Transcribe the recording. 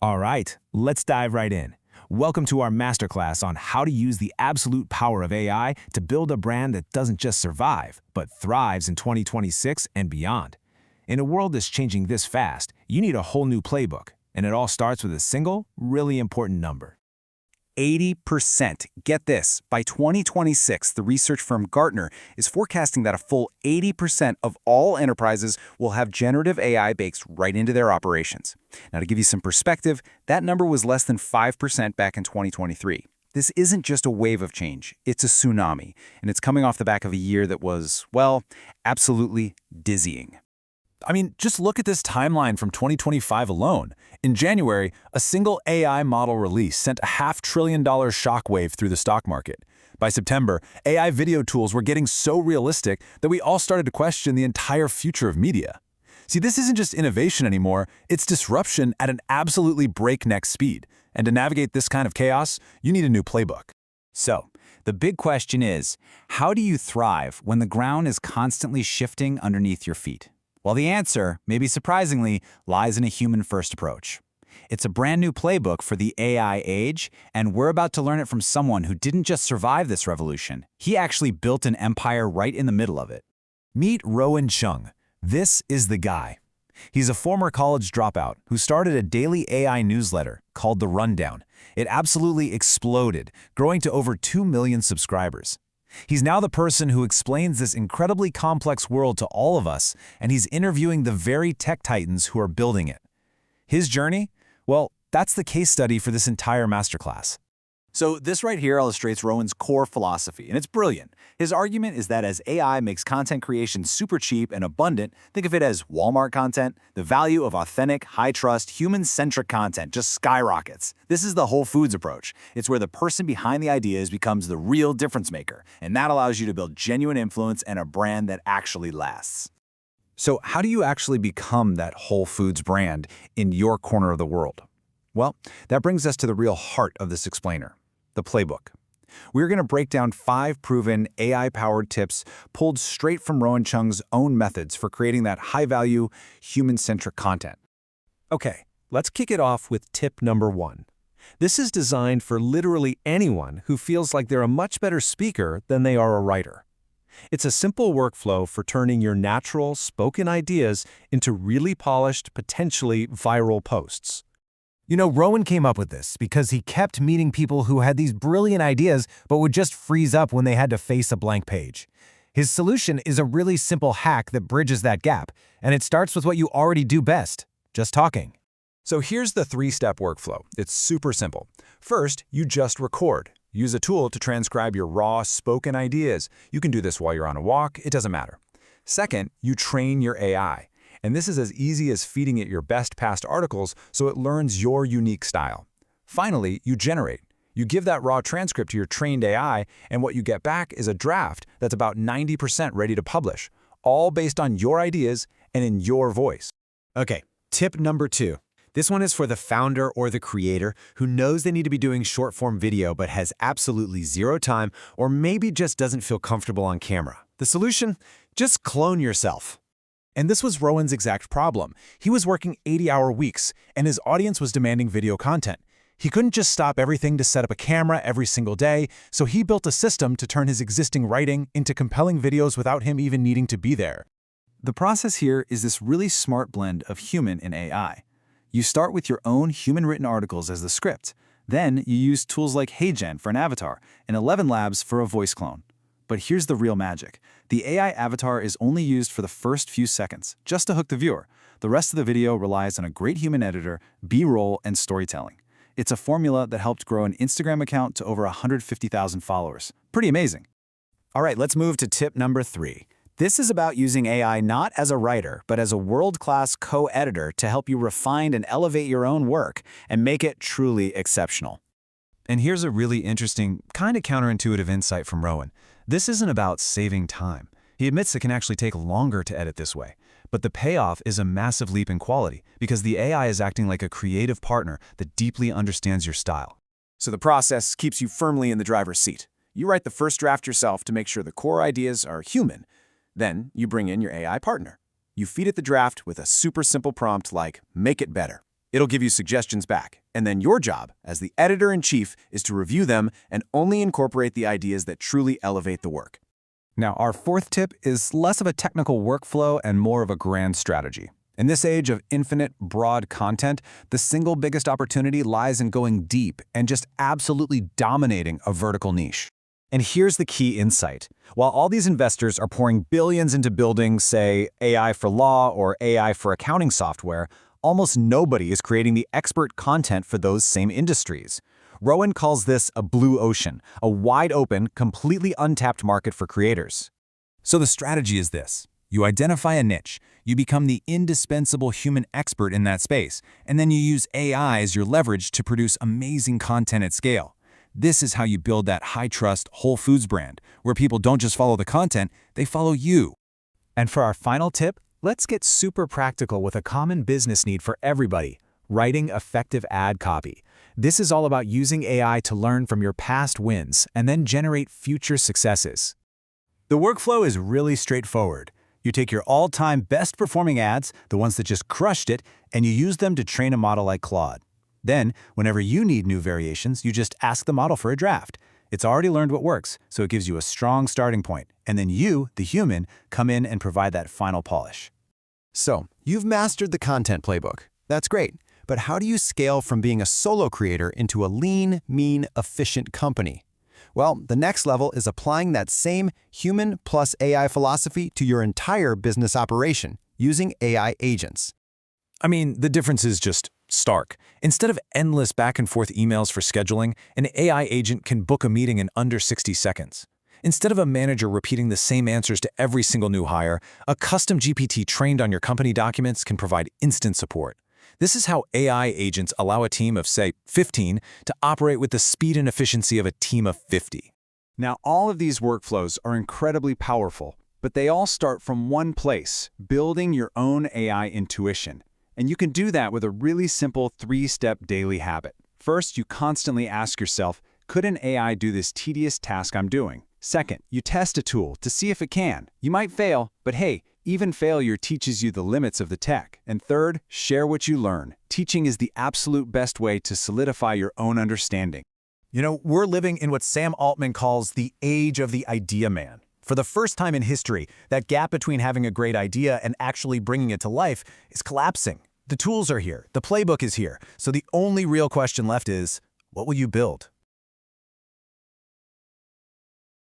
All right, let's dive right in. Welcome to our masterclass on how to use the absolute power of AI to build a brand that doesn't just survive, but thrives in 2026 and beyond. In a world that's changing this fast, you need a whole new playbook, and it all starts with a single, really important number. 80%. Get this, by 2026, the research firm Gartner is forecasting that a full 80% of all enterprises will have generative AI baked right into their operations. Now, to give you some perspective, that number was less than 5% back in 2023. This isn't just a wave of change, it's a tsunami, and it's coming off the back of a year that was, well, absolutely dizzying. I mean, just look at this timeline from 2025 alone. In January, a single AI model release sent a $500 billion shockwave through the stock market. By September, AI video tools were getting so realistic that we all started to question the entire future of media. See, this isn't just innovation anymore, it's disruption at an absolutely breakneck speed. And to navigate this kind of chaos, you need a new playbook. So, the big question is, how do you thrive when the ground is constantly shifting underneath your feet? Well, the answer, maybe surprisingly, lies in a human-first approach. It's a brand new playbook for the AI age, and we're about to learn it from someone who didn't just survive this revolution. He actually built an empire right in the middle of it. Meet Rowan Chung. This is the guy. He's a former college dropout who started a daily AI newsletter called The Rundown. It absolutely exploded, growing to over 2 million subscribers. He's now the person who explains this incredibly complex world to all of us, and he's interviewing the very tech titans who are building it. His journey? Well, that's the case study for this entire masterclass. So this right here illustrates Rowan's core philosophy, and it's brilliant. His argument is that as AI makes content creation super cheap and abundant, think of it as Walmart content, the value of authentic, high-trust, human-centric content just skyrockets. This is the Whole Foods approach. It's where the person behind the ideas becomes the real difference maker, and that allows you to build genuine influence and a brand that actually lasts. So how do you actually become that Whole Foods brand in your corner of the world? Well, that brings us to the real heart of this explainer. The playbook. We're going to break down 5 proven AI-powered tips pulled straight from Rowan Chung's own methods for creating that high-value, human-centric content. Okay, let's kick it off with tip number 1. This is designed for literally anyone who feels like they're a much better speaker than they are a writer. It's a simple workflow for turning your natural, spoken ideas into really polished, potentially viral posts. You know, Rowan came up with this because he kept meeting people who had these brilliant ideas but would just freeze up when they had to face a blank page. His solution is a really simple hack that bridges that gap, and it starts with what you already do best, just talking. So here's the 3-step workflow. It's super simple. First, you just record. Use a tool to transcribe your raw, spoken ideas. You can do this while you're on a walk, it doesn't matter. Second, you train your AI. And this is as easy as feeding it your best past articles so it learns your unique style. Finally, you generate. You give that raw transcript to your trained AI, and what you get back is a draft that's about 90% ready to publish, all based on your ideas and in your voice. Okay, tip number 2. This one is for the founder or the creator who knows they need to be doing short-form video but has absolutely zero time or maybe just doesn't feel comfortable on camera. The solution? Just clone yourself. And this was Rowan's exact problem. He was working 80-hour weeks, and his audience was demanding video content. He couldn't just stop everything to set up a camera every single day, so he built a system to turn his existing writing into compelling videos without him even needing to be there. The process here is this really smart blend of human and AI. You start with your own human-written articles as the script. Then you use tools like HeyGen for an avatar and 11 Labs for a voice clone. But here's the real magic. The AI avatar is only used for the first few seconds, just to hook the viewer. The rest of the video relies on a great human editor, B-roll, and storytelling. It's a formula that helped grow an Instagram account to over 150,000 followers. Pretty amazing. All right, let's move to tip number 3. This is about using AI not as a writer, but as a world-class co-editor to help you refine and elevate your own work and make it truly exceptional. And here's a really interesting, kind of counterintuitive insight from Rowan. This isn't about saving time. He admits it can actually take longer to edit this way. But the payoff is a massive leap in quality because the AI is acting like a creative partner that deeply understands your style. So the process keeps you firmly in the driver's seat. You write the first draft yourself to make sure the core ideas are human. Then you bring in your AI partner. You feed it the draft with a super simple prompt like, "Make it better." It'll give you suggestions back, and then your job, as the editor-in-chief, is to review them and only incorporate the ideas that truly elevate the work. Now, our fourth tip is less of a technical workflow and more of a grand strategy. In this age of infinite, broad content, the single biggest opportunity lies in going deep and just absolutely dominating a vertical niche. And here's the key insight. While all these investors are pouring billions into building, say, AI for law or AI for accounting software, almost nobody is creating the expert content for those same industries. Rowan calls this a blue ocean, a wide-open, completely untapped market for creators. So the strategy is this. You identify a niche, you become the indispensable human expert in that space, and then you use AI as your leverage to produce amazing content at scale. This is how you build that high-trust Whole Foods brand, where people don't just follow the content, they follow you. And for our final tip, let's get super practical with a common business need for everybody: writing effective ad copy. This is all about using AI to learn from your past wins and then generate future successes. The workflow is really straightforward. You take your all-time best-performing ads, the ones that just crushed it, and you use them to train a model like Claude. Then, whenever you need new variations, you just ask the model for a draft. It's already learned what works, so it gives you a strong starting point. And then you, the human, come in and provide that final polish. So, you've mastered the content playbook. That's great. But how do you scale from being a solo creator into a lean, mean, efficient company? Well, the next level is applying that same human plus AI philosophy to your entire business operation using AI agents. I mean, the difference is just stark. Instead of endless back-and-forth emails for scheduling, an AI agent can book a meeting in under 60 seconds. Instead of a manager repeating the same answers to every single new hire, a custom GPT trained on your company documents can provide instant support. This is how AI agents allow a team of, say, 15 to operate with the speed and efficiency of a team of 50. Now, all of these workflows are incredibly powerful, but they all start from one place: building your own AI intuition. And you can do that with a really simple 3-step daily habit. First, you constantly ask yourself, could an AI do this tedious task I'm doing? Second, you test a tool to see if it can. You might fail, but hey, even failure teaches you the limits of the tech. And third, share what you learn. Teaching is the absolute best way to solidify your own understanding. You know, we're living in what Sam Altman calls the age of the idea man. For the first time in history, that gap between having a great idea and actually bringing it to life is collapsing. The tools are here, the playbook is here, so the only real question left is, what will you build?